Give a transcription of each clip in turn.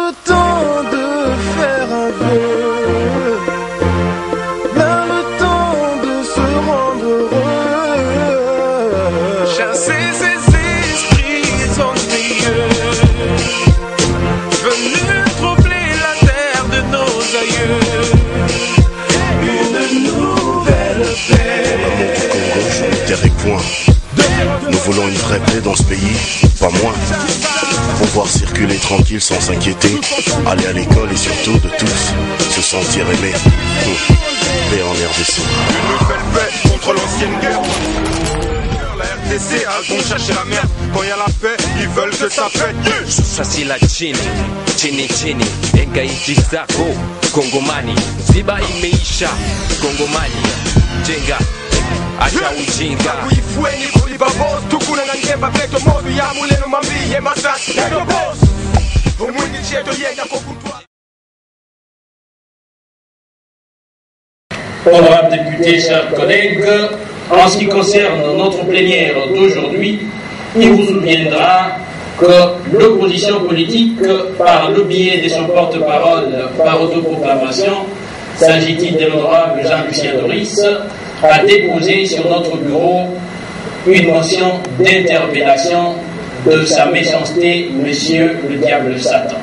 le temps de faire un vœu, vient le temps de se rendre heureux. Chasser ces esprits ennuyeux, venus troubler la terre de nos aïeux. Une nouvelle paix. Congo, je ne dirai point. Nous voulons une vraie paix dans ce pays, pas moins. Pouvoir circuler tranquille sans s'inquiéter, aller à l'école et surtout de tous se sentir aimé. Paix en RDC. Une nouvelle paix contre l'ancienne guerre. La RDC a bon chercher la merde. Quand il y a la paix, ils veulent que ça pète. Ça c'est la Chini, Chini Chini, Engaiti Sako, Kongomani, Ziba Imeisha, Kongomani, Jenga, Acha Ujinga. Kuifueni kulibabos, tukuna na ngemba vleto modu ya muleno mambi ye masas. Nendo boss, umwingi cheto yenda kokutwa. Honorables députés, chers collègues, en ce qui concerne notre plénière d'aujourd'hui, il vous souviendra que l'opposition politique, par le biais de son porte-parole par autoproclamation, s'agit-il de l'honorable Jean-Lucien Doris, a déposé sur notre bureau une motion d'interpellation de sa méchanceté, Monsieur le Diable Satan.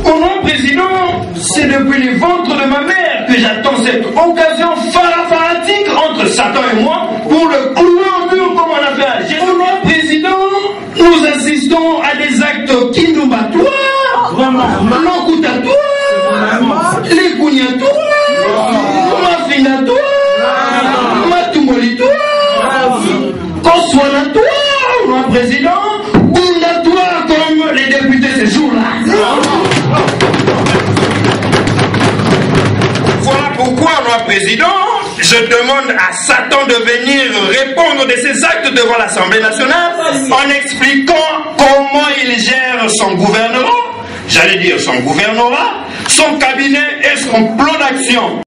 Au nom président, c'est depuis le ventre de ma mère que j'attends cette occasion farapharatique entre Satan et moi pour le clouer au mur comme on a fait à Jésus. Au nom président, nous assistons à des actes kindoubatoires, l'encoutatoires, les cougnatoires, maffinatoires, matoumolitoires, consoinatoires, au nom président, boundatoires comme les députés ces jours-là. Voilà pourquoi, moi, président, je demande à Satan de venir répondre de ses actes devant l'Assemblée nationale en expliquant comment il gère son gouvernement, j'allais dire son gouvernorat, son cabinet et son plan d'action.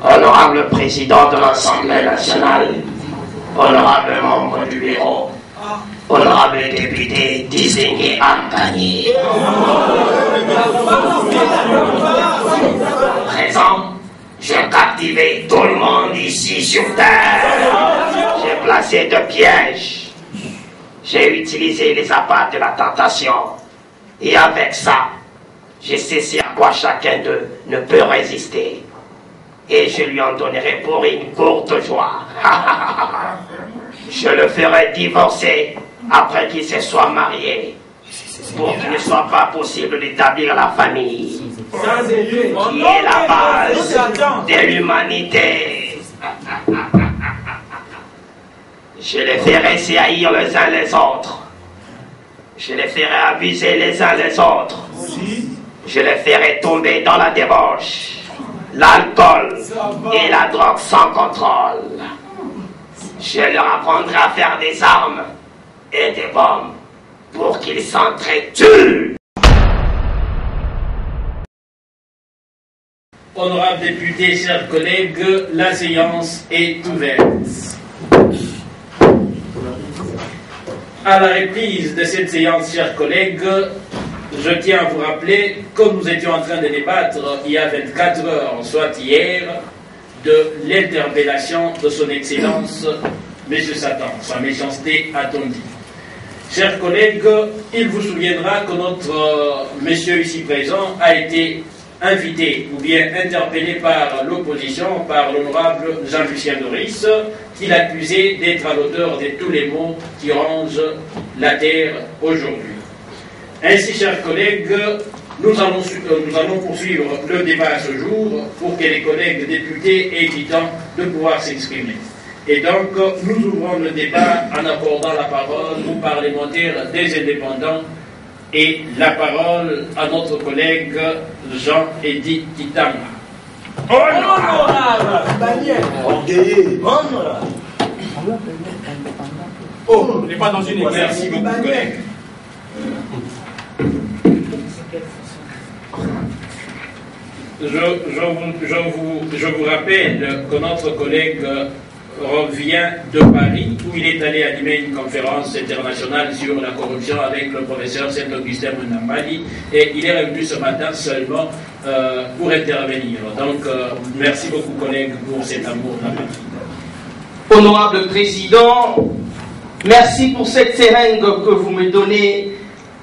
Honorable président de l'Assemblée nationale, honorable membre du bureau, honorable député désigné en panier. Présent, j'ai captivé tout le monde ici sur terre. J'ai placé deux pièges. J'ai utilisé les appâts de la tentation. Et avec ça, j'ai cessé à quoi chacun d'eux ne peut résister. Et je lui en donnerai pour une courte joie. Je le ferai divorcer après qu'il se soit marié, pour qu'il ne soit pas possible d'établir la famille, qui est la base de l'humanité. Je les ferai se haïr les uns les autres. Je les ferai abuser les uns les autres. Je les ferai tomber dans la débauche, l'alcool et la drogue sans contrôle. Je leur apprendrai à faire des armes et des bombes pour qu'ils s'entretuent. Honorables députés, chers collègues, la séance est ouverte. À la reprise de cette séance, chers collègues, je tiens à vous rappeler que nous étions en train de débattre il y a 24 heures, soit hier, de l'interpellation de son Excellence, M. Satan. Sa méchanceté a-t-on dit. Chers collègues, il vous souviendra que notre monsieur ici présent a été invité ou bien interpellé par l'opposition, par l'honorable Jean-Lucien Doris, qui l'accusait d'être à l'auteur de tous les maux qui rongent la terre aujourd'hui. Ainsi, chers collègues, nous allons poursuivre le débat à ce jour pour que les collègues députés aient du temps de pouvoir s'exprimer. Et donc, nous ouvrons le débat en accordant la parole aux parlementaires des indépendants et la parole à notre collègue Jean-Édith Kitanga. Honorable Daniel. Honorable. Oh, on n'est pas dans une équipe. Merci beaucoup, collègue. Je vous rappelle que notre collègue revient de Paris, où il est allé animer une conférence internationale sur la corruption avec le professeur Saint-Augustin Munambali, et il est revenu ce matin seulement pour intervenir. Donc, merci beaucoup, collègues, pour cet amour de la patrie. Honorable Président, merci pour cette seringue que vous me donnez.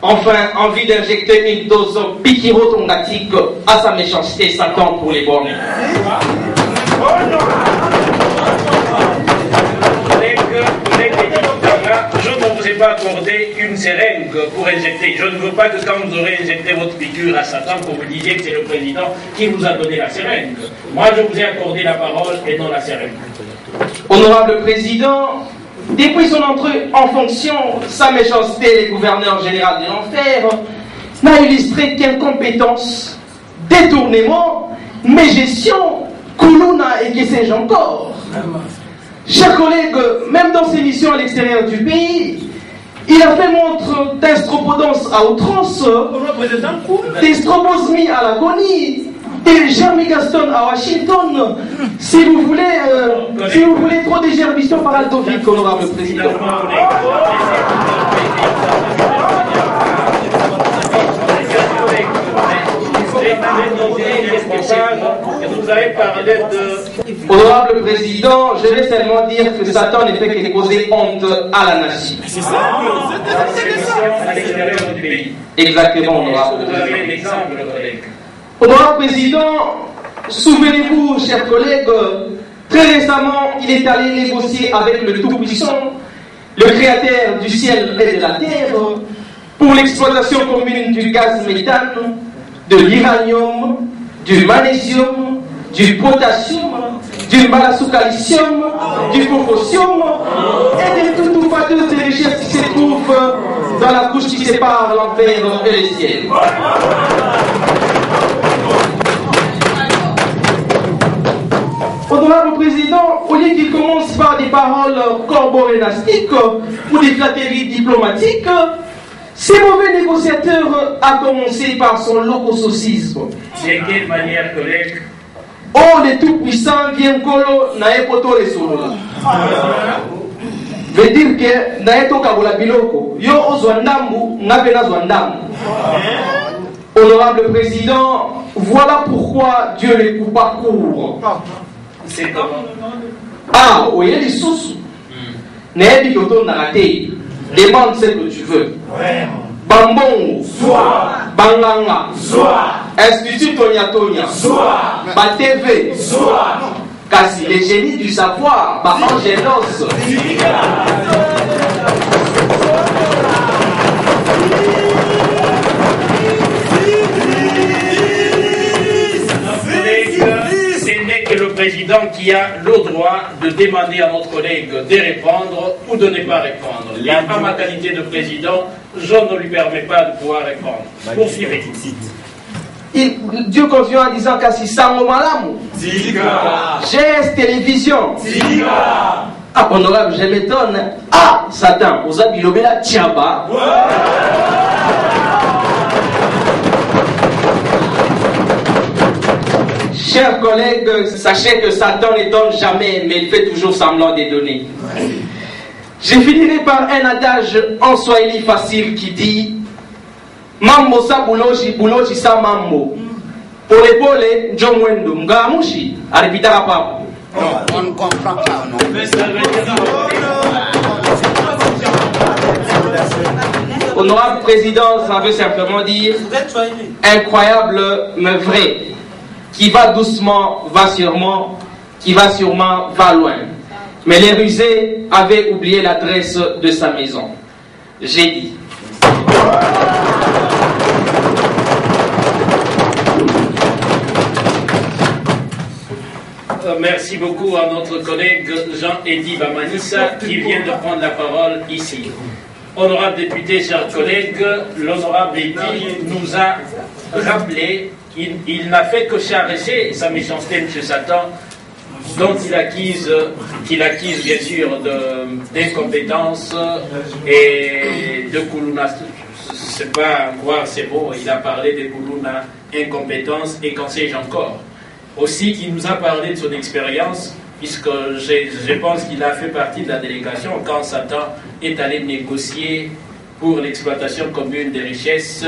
Enfin, envie d'injecter une dose piquirotongatique à sa méchanceté Satan pour les bornés. Je ne vous ai pas accordé une seringue pour injecter. Je ne veux pas que quand vous aurez injecté votre piqûre à Satan, que vous disiez que c'est le président qui vous a donné la seringue. Moi, je vous ai accordé la parole et non la seringue. Honorable Président, depuis son entrée en fonction, sa méchanceté, le gouverneur général de l'enfer, n'a illustré qu'incompétence, détournement, mégestion, Koulouna et que sais-je encore. Chers collègues, même dans ses missions à l'extérieur du pays, il a fait montre d'estropodance à outrance, d'estrobosmie à l'agonie, et Jeremy Gaston à Washington. Si vous voulez trop de gerbition par Altovic, honorable président. Vous avez parlé de... Honorable Président, je vais seulement dire que Satan ne fait que causer honte à la nation. C'est ça, à l'extérieur du pays. Exactement, honorable Vous Président. avez l'exemple, collègue. Honorable Président, souvenez-vous, chers collègues, très récemment, il est allé négocier avec le Tout-Puissant, le Créateur du ciel et de la terre, pour l'exploitation commune du gaz méthane, de l'uranium, du magnésium, du potassium, du malasocalcium, du potassium et de toute fameuse des richesses qui se trouvent dans la couche qui sépare l'enfer et le ciel. Honorable Président, au lieu qu'il commence par des paroles corborénastiques ou des flatteries diplomatiques, ce mauvais négociateur a commencé par son locosaucisme. De quelle manière, collègue? Oh, le tout-puissant vient kolo na epoto resolo. Veut dire que na eto kabola biloko. Yo ozwandambu, ngabe na zwandambu. Honorable Président, voilà pourquoi Dieu les coupe pas court. C'est comment? Ah, oui, il y a des sous. N'est-ce pas que demande ce que tu veux. Bambongo, Banganga, Institut Tonia Tonia, TV, Kasi les génies du savoir, Angelos. Ce n'est que le président qui a le droit de demander à notre collègue de répondre ou de ne pas répondre. Et à ma qualité de président, je ne lui permets pas de pouvoir répondre. Poursuivez. Dieu continue en disant Kasi Sango Malamu, GS Télévision. Ah, honorable, je m'étonne. Ah, Satan, vous avez bilobé la Tchaba. Chers collègues, sachez que Satan ne donne jamais, mais il fait toujours semblant de donner. Je finirai par un adage en swahili facile qui dit Mambo sa buloji, buloji sa mambo. Pole pole, njomwendo, mgamushi, aripitaka papo. On ne comprend pas, non. Honorable Président, ça veut simplement dire incroyable mais vrai. Qui va doucement, va sûrement, qui va sûrement, va loin. Mais les rusés avaient oublié l'adresse de sa maison. J'ai dit. Merci beaucoup à notre collègue Jean-Eddy Bamanissa qui vient de prendre la parole ici. Honorable député, chers collègues, l'honorable Eddy nous a rappelé qu'il n'a fait que charger sa méchanceté, M. Satan, dont il accuse bien sûr d'incompétence et de Koulouna. C'est pas croire, c'est beau, il a parlé de Koulouna incompétence et qu'en sais-je encore. Aussi, qui nous a parlé de son expérience, puisque je pense qu'il a fait partie de la délégation quand Satan est allé négocier pour l'exploitation commune des richesses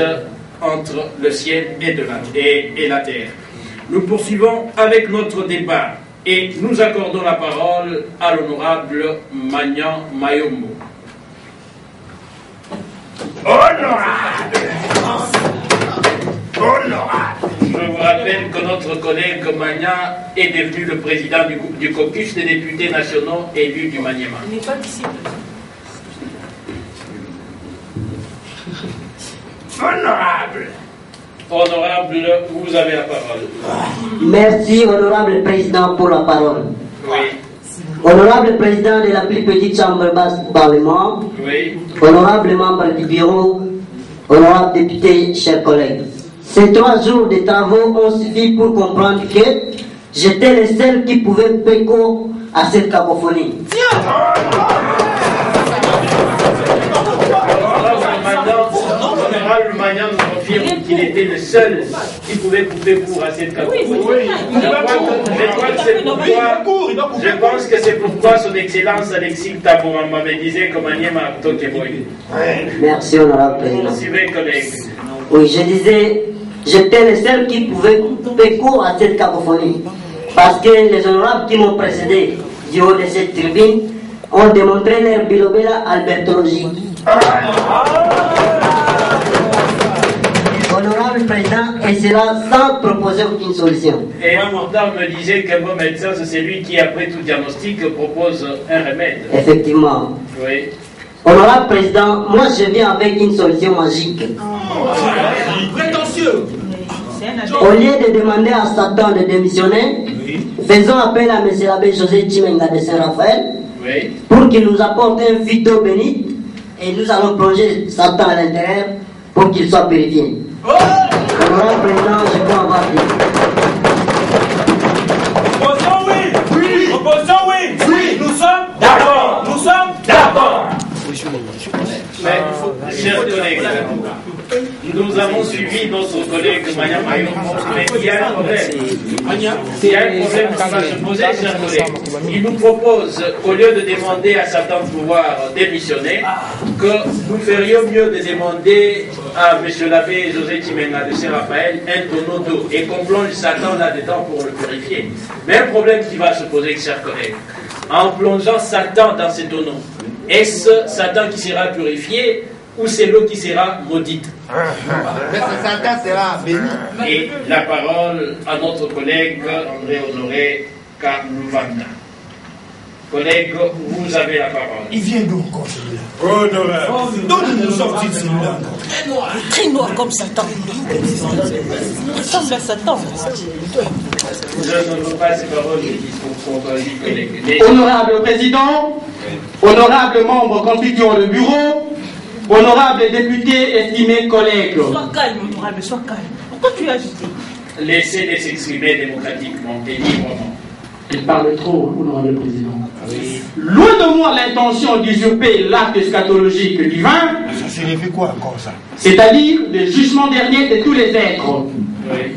entre le ciel et la terre. Nous poursuivons avec notre débat et nous accordons la parole à l'honorable Magnan Mayombo. Honorable! Je vous rappelle que notre collègue Magnan est devenu le président du caucus des députés nationaux élus du Maniema. Il n'est pas ici. Honorable! Honorable, vous avez la parole. Merci, honorable président, pour la parole. Oui. Honorable président de la plus petite chambre basse du Parlement, Oui. honorable membre du bureau, honorable député, chers collègues. Ces 3 jours de travaux ont suffi pour comprendre que j'étais le seul qui pouvait péco à cette cacophonie. L'honorable Magnan nous confirme qu'il était le seul qui pouvait couper court à cette cacophonie. Je pense que c'est pourquoi son excellence Alexis Tabouramba me disait que Maniema a toqué boy. Merci, honorable président. Poursuivez, collègue. Oui, je disais, j'étais le seul qui pouvait couper court à cette cacophonie. Parce que les honorables qui m'ont précédé du haut de cette tribune ont démontré leur bilobéla albertologie. Honorable président, et cela sans proposer aucune solution. Et un mortal me disait qu'un bon médecin, c'est celui qui, après tout diagnostic, propose un remède. Effectivement. Oui. Honorable président, moi je viens avec une solution magique. Prétentieux. Au lieu de demander à Satan de démissionner, faisons appel à M. l'abbé José Chimenga de Saint-Raphaël pour qu'il nous apporte un fût d'eau bénite et nous allons plonger Satan à l'intérieur pour qu'il soit purifié. Honorable président, je peux avoir dit. Opposant oui. Oui. Opposant oui. Oui. Nous sommes d'accord. Nous sommes d'accord. Mais, chers collègues, nous avons suivi notre collègue Magnan Mayombo, mais il y a un problème. Il y a un problème qui va se poser, chers collègues. Il nous propose, au lieu de demander à Satan de pouvoir démissionner, que nous ferions mieux de demander à M. l'abbé José Chimenga de Saint-Raphaël un tonneau d'eau et qu'on plonge Satan là-dedans pour le purifier. Mais un problème qui va se poser, chers collègues, en plongeant Satan dans ces tonneaux, est-ce Satan qui sera purifié ou c'est l'eau qui sera maudite? Satan sera béni. Et la parole à notre collègue André Honoré Kaluvanda. Collègue, vous avez la parole. Il vient d'où encore celui-là? Donne-nous sortir de celui-là. Très noir comme Satan. Il ressemble à Satan. Je ne veux pas ces paroles pour collègue. Honorable président, honorable membre constituant le bureau, honorable député, estimés collègues. Sois calme, honorable, sois calme. Pourquoi tu es agité? Laissez-les s'exprimer démocratiquement et librement. Il parle trop, honorable président. Loin de moi l'intention d'usurper l'acte eschatologique divin, Ça signifie quoi encore ça? c'est-à-dire le jugement dernier de tous les êtres. Oui.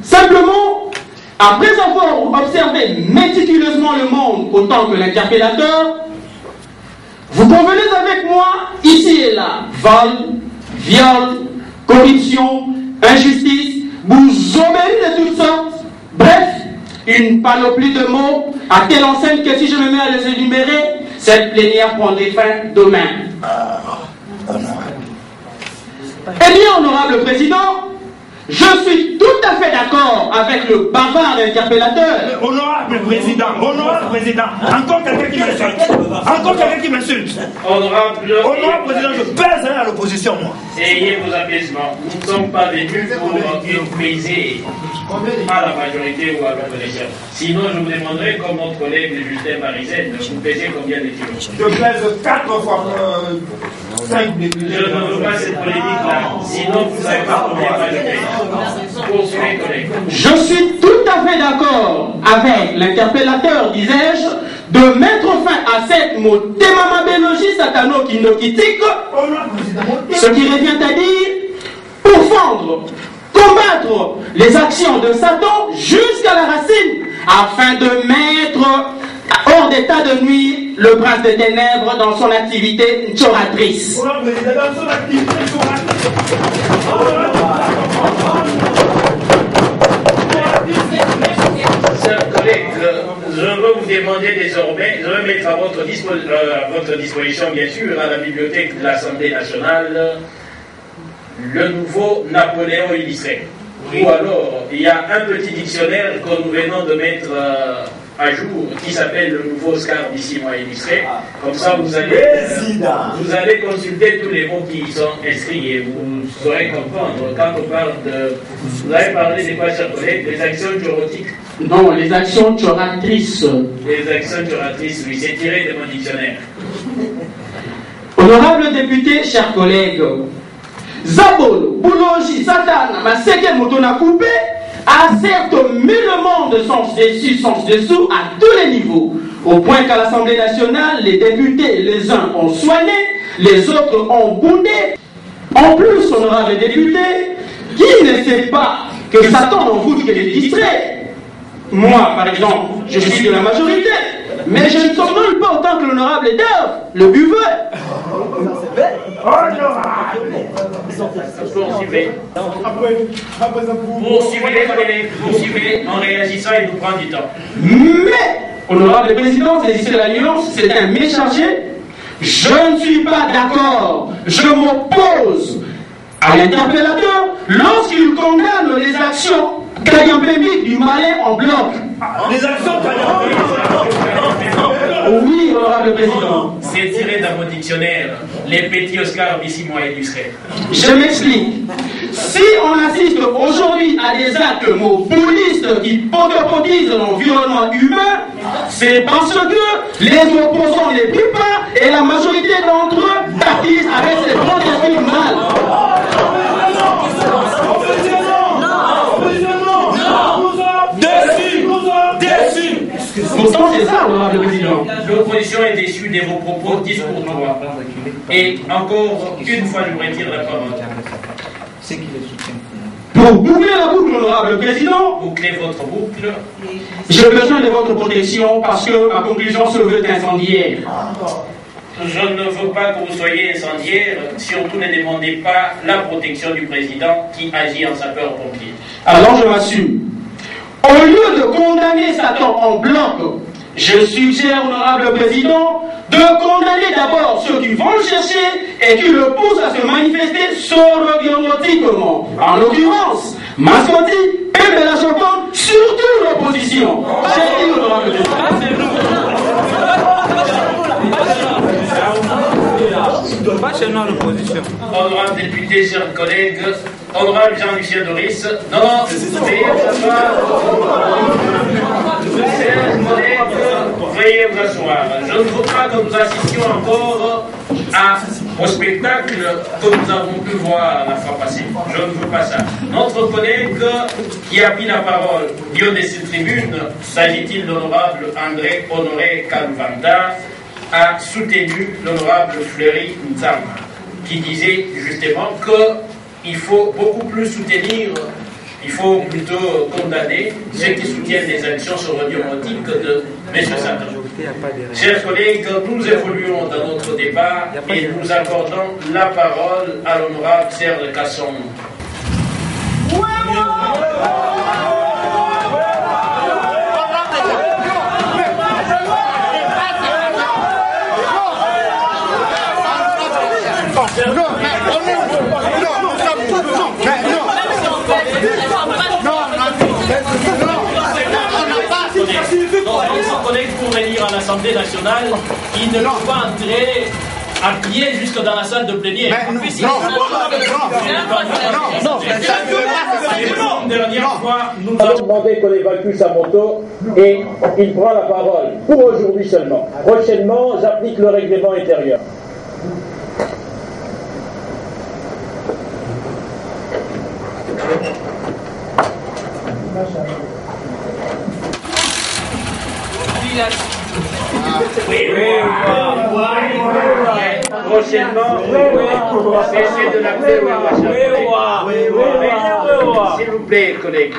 Simplement, après avoir observé méticuleusement le monde autant que l'interpellateur, vous convenez avec moi, ici et là, vol, viol, corruption, injustice, bourgeoisie de toutes sortes, bref, une panoplie de mots à telle enseigne que si je me mets à les énumérer, cette plénière prendrait fin demain. Eh bien, honorable président, je suis tout à fait d'accord avec le bavard interpellateur. Honorable président, encore quelqu'un qui m'insulte. Encore quelqu'un qui m'insulte. Honorable président, je pèse à l'opposition, moi. Ayez vos apaisements. Nous ne sommes pas venus pour briser à la majorité ou à l'opposition. Sinon, je vous demanderai, comme notre collègue Justin Marizel, de vous peser combien de kilos. Je pèse 4 fois 5 députés. Je ne veux pas cette polémique-là. Sinon, vous ne savez pas combien majorité. Poursuivez, collègue. Je suis tout à fait d'accord avec l'interpellateur, disais-je, de mettre fin à cette démamabélogie satano-kinokitique, ce qui revient à dire pourfendre combattre les actions de Satan jusqu'à la racine, afin de mettre hors d'état de nuit le prince des ténèbres dans son activité choratrice. Chers collègues, je veux vous demander désormais, je vais mettre à votre disposition, bien sûr, à la bibliothèque de l'Assemblée nationale, le nouveau Napoléon illustré. Ou alors, il y a un petit dictionnaire que nous venons de mettre à jour qui s'appelle le nouveau Oscar d'ici mois illustré. Comme ça, vous allez consulter tous les mots qui sont inscrits et vous saurez comprendre. Quand on parle de... Vous avez parlé des quoi, chers collègues? Des actions chorotiques. Non, les actions choratrices. Les actions choratrices, oui, c'est tiré de mon dictionnaire. Honorable député, chers collègues, Zabolo, Boulogi, Satan, Maseke Motona Coupé a certes mis le monde sens dessus, sens dessous à tous les niveaux, au point qu'à l'Assemblée nationale, les députés, les uns ont soigné, les autres ont boudé. En plus, honorable député, qui ne sait pas que Satan n'envoûte que les distraits? Moi, par exemple, je suis de la majorité, mais je ne somnole pas autant que l'honorable Dave, le buveur. Poursuivez en réagissant, il nous prend du temps. Mais, honorable président, c'est la nuance, c'est un méchargé. Je ne suis pas d'accord. Je m'oppose à l'interpellateur lorsqu'il condamne les actions Kayambémiques du malin en bloc. Les actions Kayambémiques. Oui, honorable président. C'est tiré dans mon dictionnaire, les petits Oscars d'ici mois illustrés. Je m'explique. Si on assiste aujourd'hui à des actes populistes qui pogopotisent l'environnement humain, c'est parce que les opposants les plupart et la majorité d'entre eux baptisent avec ces grands esprits du mal. Pourtant, c'est ça, honorable président. L'opposition est déçue de vos propos discourtois. Et encore une fois, je vous retire la parole. Pour boucler la boucle, honorable président, bouclez votre boucle. J'ai besoin de votre protection parce que ma conclusion se veut incendiaire. Je ne veux pas que vous soyez incendiaire, surtout ne demandez pas la protection du président qui agit en sapeur-pompier. Alors je m'assume. Au lieu de condamner Satan en bloc, je suggère, honorable président, de condamner d'abord ceux qui vont le chercher et qui le poussent à se manifester sorogionotiquement. En l'occurrence, Mascotti, Pembe la Choconde, surtout l'opposition. J'ai dit, honorable président. Honorable député, chers collègues, honorable Jean-Michel Doris, non, veuillez vous asseoir. Je ne veux pas que nous assistions encore au spectacle que nous avons pu voir la fois passée. Je ne veux pas ça. Notre collègue qui a pris la parole lieu de cette tribune, s'agit-il d'honorable André Honoré Kalvanda, a soutenu l'honorable Fleury Nzamba, qui disait justement qu'il faut beaucoup plus soutenir, il faut plutôt condamner ceux qui soutiennent les actions sorogionotiques de M. Satan. Chers collègues, nous évoluons dans notre débat et nous accordons la parole à l'honorable Serge Casson. Nos collègues pour venir à l'Assemblée nationale, ils ne peuvent pas entrer à pied jusque dans la salle de plénière. Une dernière fois, nous avons demandé qu'on évacue sa moto et il prend la parole pour aujourd'hui seulement. Prochainement, j'applique le règlement intérieur. Oui. Prochainement, cessez de l'appeler Wewa. S'il vous plaît, collègues,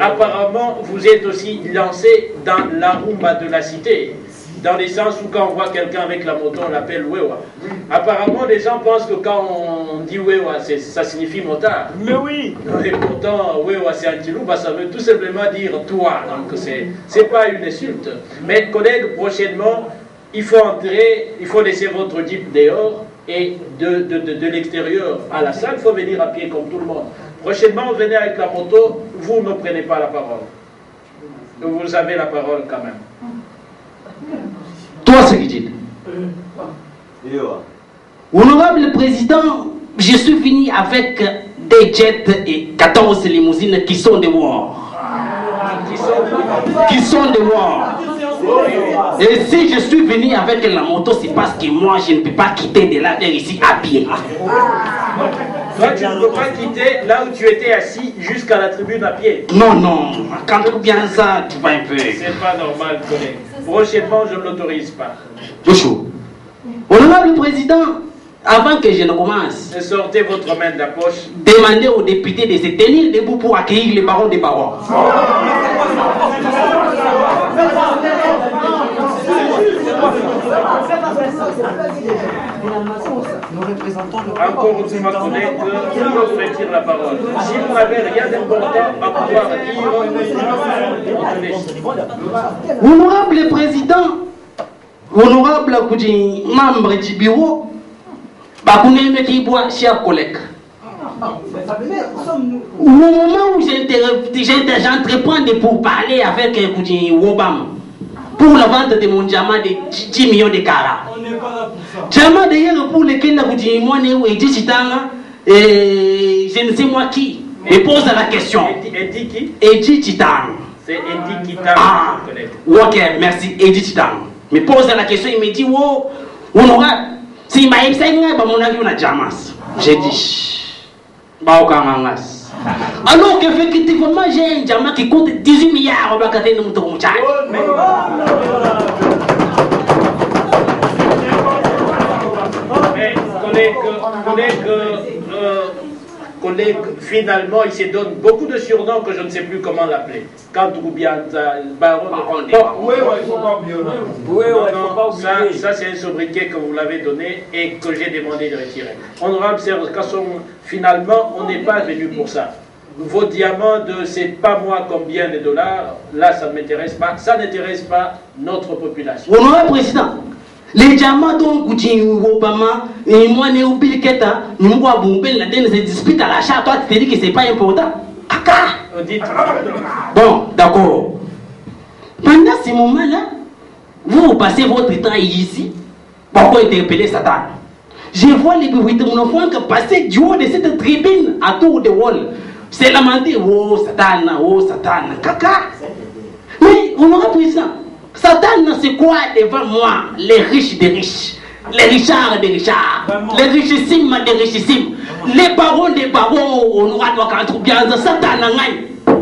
apparemment, vous êtes aussi lancé dans la rumba de la cité. Dans le sens où quand on voit quelqu'un avec la moto, on l'appelle Wewa. Apparemment, les gens pensent que quand on dit Wewa, ça signifie motard. Mais oui. Et pourtant, Wewa, c'est un Kilouba, ça veut tout simplement dire toi. Donc, c'est pas une insulte. Mais, collègues, prochainement, il faut entrer, il faut laisser votre jeep dehors et de l'extérieur à la salle, il faut venir à pied comme tout le monde. Prochainement, venez avec la moto, vous ne prenez pas la parole. Vous avez la parole quand même. Toi, ce qu'il dit. Honorable Président, je suis venu avec des jets et 14 limousines qui sont dehors. Qui sont dehors. Et si je suis venu avec la moto, c'est parce que moi, je ne peux pas quitter de là vers ici à pied. Toi, tu ne peux pas quitter là où tu étais assis jusqu'à la tribune à pied. Non, non. Quand tu bien ça, tu vas un peu. C'est pas normal, collègue. Prochainement, je ne l'autorise pas. Joshua. Honorable Président, avant que je ne commence, sortez votre main de la poche. Demandez aux députés de se tenir debout pour accueillir les barons des barons. Encore une fois, collègue, je peux vous retirer la parole. Si vous n'avez rien d'important à pouvoir dire, Honorable Président, honorable membre du bureau, chers collègues, au moment où j'entreprends pour parler avec Wobam pour la vente de mon diamant de 10 millions de carats. Diamant d'ailleurs pour lequel moi et je ne sais moi qui me pose la question. Edi qui? Edi Titan. C'est Edi Titan. Ah, ok, merci. Edi Titan. Me pose la question, il me dit, oh, honorable, si ma mon avis, on a diamant. J'ai dit, alors qu'effectivement, j'ai un diamant qui coûte 18 milliards au Bakate de Moutoumouchak. Collègue, finalement, il se donne beaucoup de surnoms que je ne sais plus comment l'appeler. Quand Roubian, Baron de ça c'est un sobriquet que vous l'avez donné et que j'ai demandé de retirer. Honorable Serge Kasson, finalement, on n'est pas venu pour ça. Vos diamants de c'est pas moi combien de dollars, là ça ne m'intéresse pas, ça n'intéresse pas notre population. Honorable Président, les diamants donc Obama et moi ne oublie que nous voit bomber la dernière dispute à l'achat, toi tu te dis que c'est pas important. Bon, d'accord. Pendant ce moment-là, vous passez votre temps ici pour interpeller Satan. Je vois les bruits de mon enfant passer du haut de cette tribune à tour de wall. C'est lamenté, oh Satan, caca. Mais honorable président, Satan, c'est quoi devant moi? Les riches des riches, les richards des richards, les richissimes des richissimes, les barons des barons, honorable bien Satan,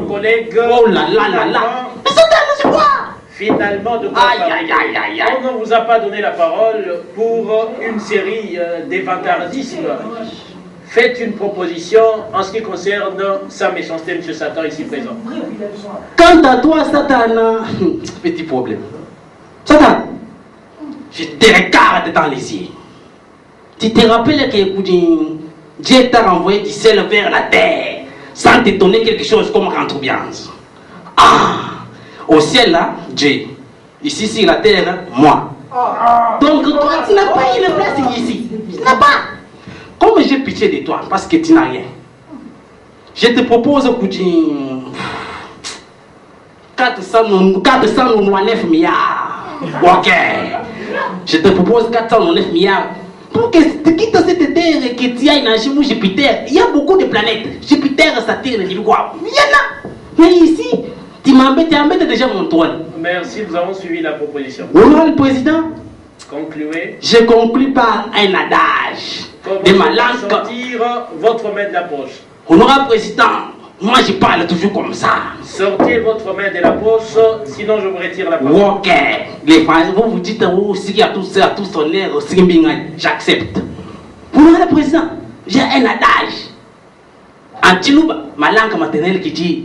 collègue. Oh là là là là. Mais Satan, c'est quoi? Finalement, de quoi on ne vous a pas donné la parole pour une série d'évantardismes. Faites une proposition en ce qui concerne sa méchanceté, M. Satan, ici présent. Quant à toi, Satan, petit problème. Satan, je te regarde dans les yeux. Tu te rappelles que Dieu t'a renvoyé du ciel vers la terre sans te donner quelque chose comme rentre-biance. Ah, au ciel là, Dieu. Ici, sur la terre, moi. Donc toi, tu n'as pas une place ici. Tu n'as pas. Comme j'ai pitié de toi, parce que tu n'as rien, je te propose que tu 409 milliards. Ok. Je te propose 409 milliards. Pour que tu quittes cette terre et que tu ailles dans Jupiter. Il y a beaucoup de planètes. Jupiter, Saturne, il y en a. Mais ici, tu m'embêtes déjà mon trône. Merci, nous avons suivi la proposition. Honorable Président, concluez. Je conclue par un adage de ma langue. Sortir votre main de la poche. Honorable Président, Moi, je parle toujours comme ça. Sortez votre main de la poche, sinon je vous retire la parole. Ok. Les Français, vous dites, oh, si il y a tout ça, tout son air, j'accepte. Pour moi, le président, j'ai un adage. En Tilouba, ma langue maternelle qui dit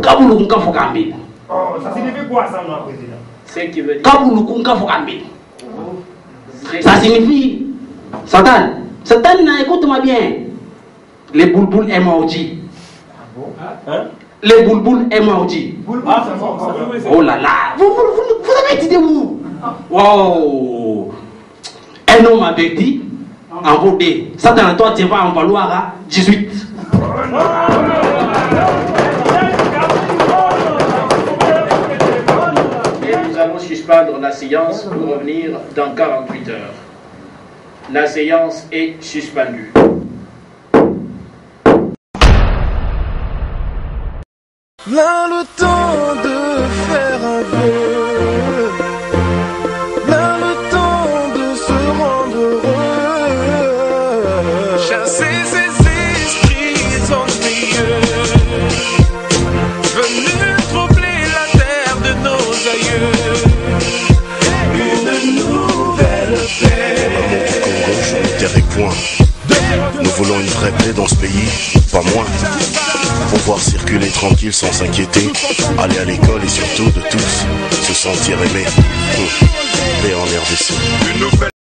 Kaboulou Nkafokambi. Oh, ça signifie quoi ça, mon président? C'est qui veut dire Kaboulou Nkafokambi. Ça signifie Satan. Satan, écoute-moi bien. Les boulboules est maudit. Hein? Les boulboules est maudit. Oh là là. Vous avez dit où? Wow. Un homme avait dit en vaudé. Satan, toi, tu vas en valoir à 18. Et nous allons suspendre la séance pour revenir dans 48 heures. La séance est suspendue. Là le temps de faire un vœu, là le temps de se rendre heureux, chasser ces esprits ennuyeux, venus troubler la terre de nos aïeux, une nouvelle paix. Congo, terre et point. Nous voulons une vraie paix dans ce pays, pas moins. Pouvoir circuler tranquille sans s'inquiéter, aller à l'école et surtout de tous se sentir aimé. Paix en RDC.